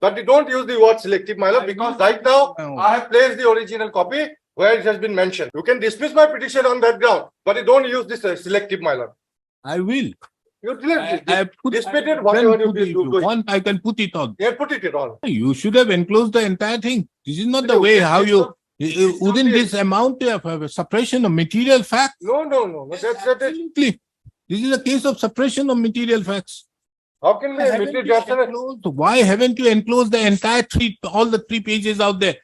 But you don't use the word selective, my lord, because right now I have placed the original copy where it has been mentioned. You can dismiss my petition on that ground, but you don't use this selective, my lord. I will. You dismiss it, Then whatever you put it- if do. you Go. want, I can put it on. Yeah, put it on. You should have enclosed the entire thing. This is not the No, way this how is you, not- not wouldn't the- this amount of suppression of material facts? No. That's it. Absolutely. This is a case of suppression of material facts. How can we Why haven't admit you it? enclosed- Why haven't you enclosed the entire all the 3 pages out there?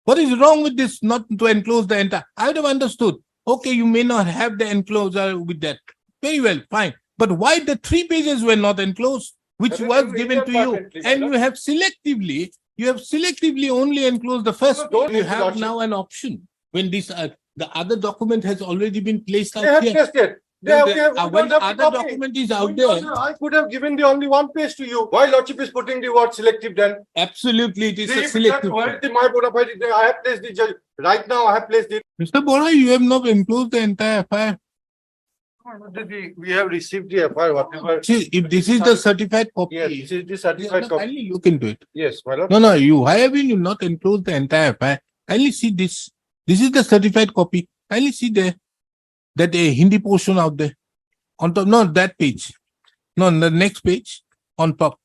What is wrong with this not to enclose the entire? I would have understood. Okay, you may not have the enclosure with that. Very well, fine. But why the 3 pages were not enclosed, which That is was given to you, inadvertently, and my you have selectively only enclosed the first. No, don't You need to have lordship. now an option when this the other document has already been placed They out have here. tested. No, we when don't the have the other copy. document is out there, I could have given the only one page to you. Why lordship is putting the word selective then? absolutely it is See, a selective. where is the my bona fide? I have placed the judge. Right now, I have placed it. Mr. Bora, you have not enclosed the entire FIR. We have received the FIR, whatever. See, if this is the certified copy, Yes, this is the yeah, certified copy. kindly look into it. Yes, my lord. No, why have you not enclosed the entire FIR? Kindly see this. This is the certified copy. Kindly see there that a Hindi portion out there. On top, no, that page. No, the next page on top.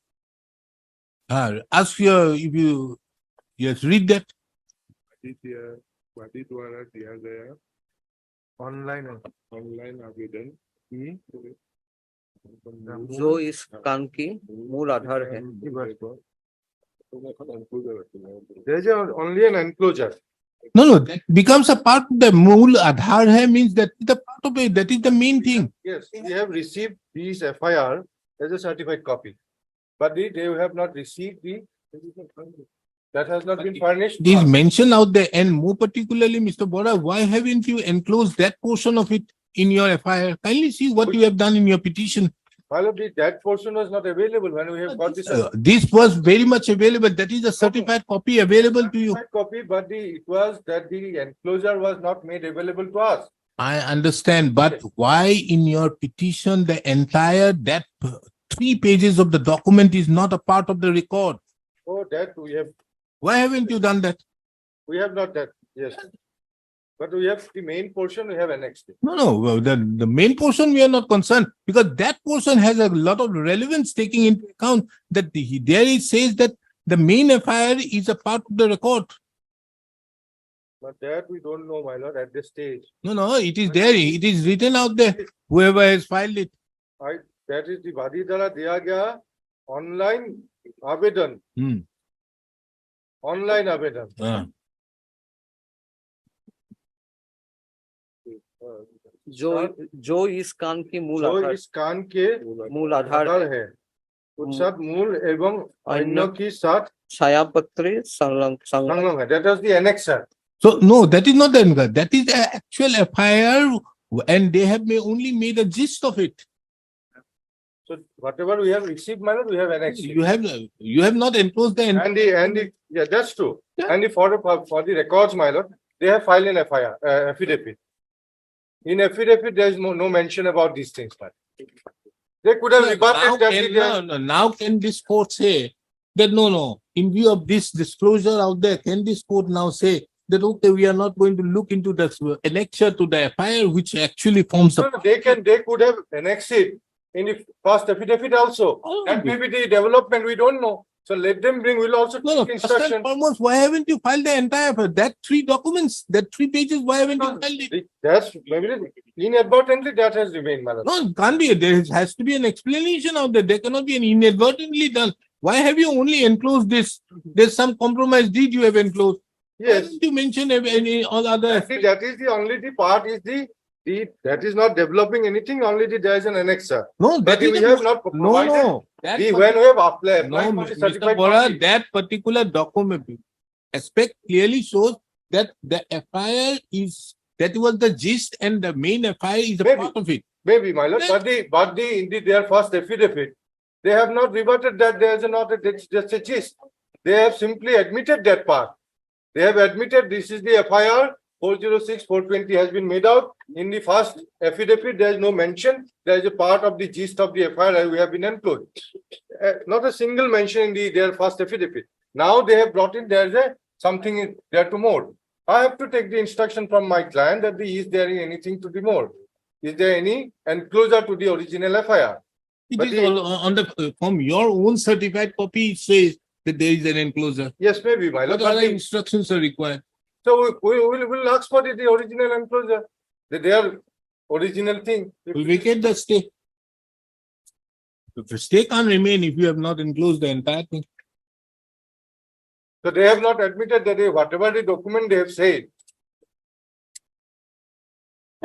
Ask your, if you, yes, read that. वादी द्वारा दिया गया Online. Online आवेदन की जो इस काम की मूल आधार है। There is only an enclosure. No, that becomes a part of the mool Aadhaar hai means that is the part of it. That is the main thing. Yes, we have received these FIR as a certified copy. But they have not received that has not been furnished. It is mentioned out there, and more particularly, Mr. Bora, why haven't you enclosed that portion of it in your FIR? Kindly see what you have done in your petition. All of that portion was not available when we have got this. This was very much available. That is a certified copy available to you. Certified copy, but it was that the enclosure was not made available to us. I understand, but why in your petition the entire 3 pages of the document is not a part of the record? Oh, that we have. Why haven't you done that? We have not that. Yes. But we have the main portion, we have annexed it. No, the main portion we are not concerned because that portion has a lot of relevance taking into account that there it says that the main FIR is a part of the record. But that we don't know, my lord, at this stage. No, it is there. It is written out there. Whoever has filed it. That is the वादी द्वारा दिया गया online आवेदन. Online आवेदन. जो इस काम की मूल जो आधार इस कान के मूल आधार है उस साथ मूल एवं अन्यों की साथ छायापत्र संलग्न संलग्न है. That was the annexer. So no, that is not the anchor. That is the actual FIR, and they have only made a gist of it. So whatever we have received, my lord, we have annexed. You have not enclosed the Yeah, that's true. Yeah. And for the records, my lord, they have filed an FIR affidavit. In affidavit, there is no mention about these things, man. They could have rebutted that. Now can this court say that no, in view of this disclosure out there, can this court now say that okay, we are not going to look into the annexure to the FIR, which actually forms the. No, they could have annexed it in the first affidavit also. Oh, That may be the development, we don't know. So let them bring, we'll also No, take first and instruction. foremost, why haven't you filed the entire that 3 documents, that 3 pages? Why haven't you filed it? That's maybe inadvertently that has remained, my lord. No, it can't be. There has to be an explanation out there. There cannot be an inadvertently done. Why have you only enclosed this? There's some compromise deed you have enclosed. Why Yes, haven't you mention any all other? that is the only the part is the that is not developing anything, only there is an annexer. No, But that is we the- have not provided. No. That When we have applied No, for the Mr. certified Bora, copy. that particular document aspect clearly shows that the FIR is, that was the gist and the main FIR is a Maybe. part of it. Maybe, my lord, but in their first affidavit, they have not rebutted that there is it's just a gist. They have simply admitted that part. They have admitted this is the FIR 406, 420 has been made out. In the first affidavit, there is no mention. There is a part of the gist of the FIR we have been enclosed. Not a single mention in their first affidavit. Now they have brought in, there is something there to more. I have to take the instruction from my client that is there anything to be more? Is there any enclosure to the original FIR? It But is the- on the, from your own certified copy, it says that there is an enclosure. Yes, maybe, my lord. What but other the- instructions are required? So we'll ask for the original enclosure, their original thing. We vacate the stay. The stay can't remain if you have not enclosed the entire thing. So they have not admitted that whatever the document they have said.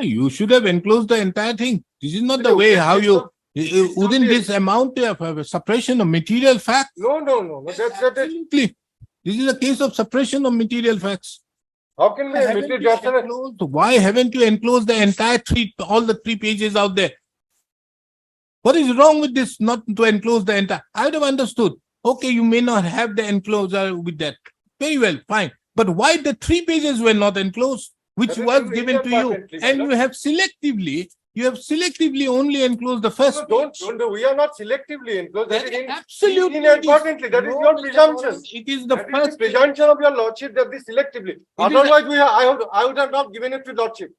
You should have enclosed the entire thing. This is not the No, way this how is you, not- not wouldn't the- this amount to a suppression of material facts? No, that's it. Absolutely. This is a case of suppression of material facts. How can we admit it? That's an- Why haven't you enclosed the entire all the 3 pages out there? What is wrong with this not to enclose the entire? I would have understood. Okay, you may not have the enclosure with that. Very well, fine. But why the 3 pages were not enclosed, which That was is given to you, inadvertently, and madam. you have selectively only enclosed the first No, don't, page. don't, we are not selectively enclosed. That That is is absolutely. inadvertently, that is No, your Mr. presumption. Lawrence, It is the That is first. the presumption of your lordship that this selectively. Otherwise, I would have not given it to lordship.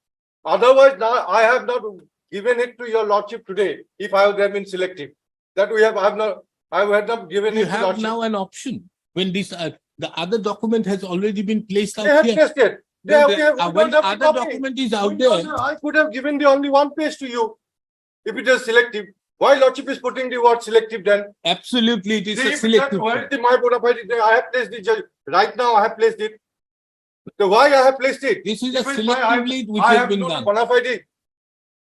Otherwise, now I have not given it to your lordship today if I would have been selective. That I would have not given You it to have lordship. now an option when this, the other document has already been placed They out have here. tested. They No, have, the- we have, we when don't the have the other copy. document is out We there, don't- I could have given the only one page to you. If it is selective, why lordship is putting the word selective then? absolutely it is a If selective. where is my bona fide? I have placed the judge. Right now, I have placed it. So why I have placed it? This is a If it's my- I- selectively which I has have been no done. bona fide.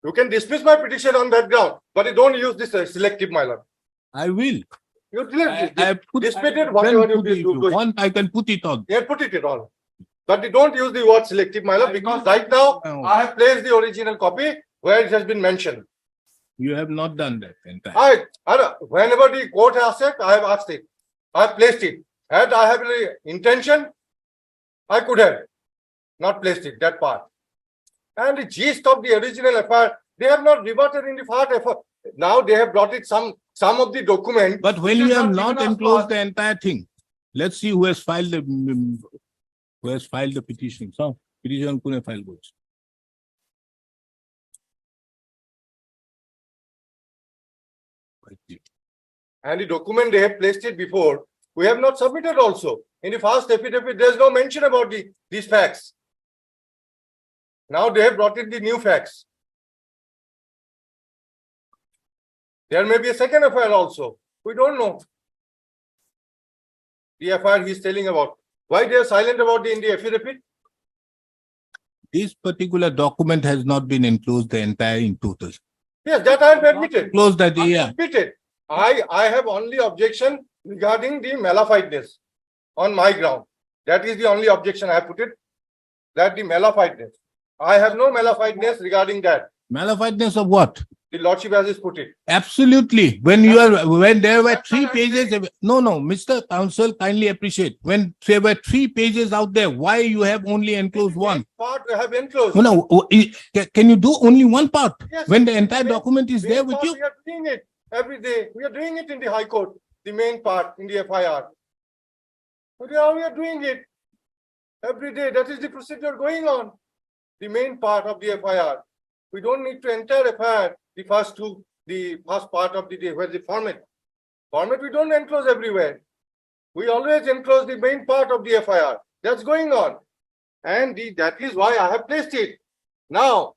You can dismiss my petition on that ground, but you don't use this selective, my lord. I will. You I have put. dispute it, I whatever can you put do, it- If do you it. want, I can put it on. Yeah, put it all. But you don't use the word selective, my lord, because right now No. I have placed the original copy where it has been mentioned. You have not done that entire. Whenever the court asked it, I have asked it. I have placed it. Had I have the intention, I could have not placed it, that part. And the gist of the original FIR, they have not rebutted in the part effort. Now they have brought it some of the document. But when which you is have given not us to enclosed us. the entire thing, let's see who has filed the petition. So petition kune file করছে? And the document they have placed it before, we have not submitted also. In the first affidavit, there is no mention about these facts. Now they have brought in the new facts. There may be a second FIR also. We don't know. The FIR he is telling about. Why they are silent about in the affidavit? This particular document has not been enclosed the entire in total. Yes, that I have admitted. Close that, I yeah. admitted. I have only objection regarding the malafidness on my ground. That is the only objection I have put it. That the malafidness. I have no malafidness regarding that. Malafidness of what? The lordship has put it. Absolutely. When there were 3 pages, no, Mr. Counsel, kindly appreciate. When there were 3 pages out there, why you have only enclosed one? Part I have enclosed. No, can you do only one part? Yes. When the entire Main- document is main there with part you? We are doing it every day. We are doing it in the High Court. The main part in the FIR. We are doing it every day. That is the procedure going on. The main part of the FIR. We don't need to enter FIR. The first part of the day, where's the format? Format we don't enclose everywhere. We always enclose the main part of the FIR. That's going on. And that is why I have placed it. Now,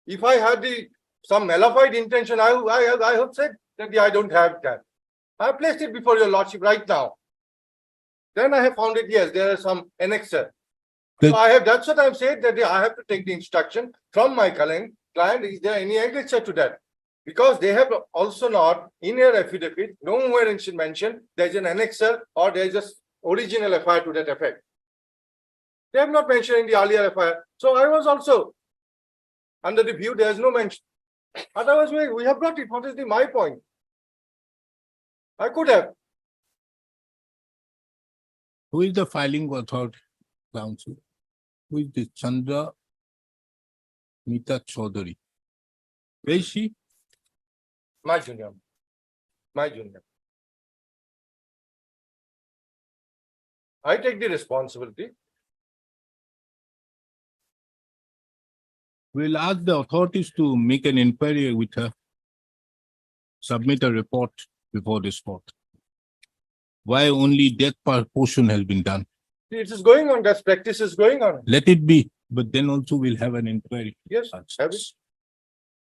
if I had some malified intention, I have said that I don't have that. I have placed it before your lordship right now. Then I have found it, yes, there is some annexer. Good. So that's what I've said, that I have to take the instruction from my client, is there any annexer to that? Because they have also not, in your affidavit, nowhere mentioned there's an annexer or there's just original FIR to that effect. They have not mentioned in the earlier FIR. So I was also under the view there is no mention. Otherwise, we have brought it. What is my point? I could have. Who is the filing authority? Counsel. Who is this? Chandra Mita Chaudhary. Where is she? My junior. My junior. I take the responsibility. We'll ask the authorities to make an inquiry with her. Submit a report before this court. Why only that portion has been done? It is going on, that practice is going on. Let it be, but then also we'll have an inquiry. Yes, have it.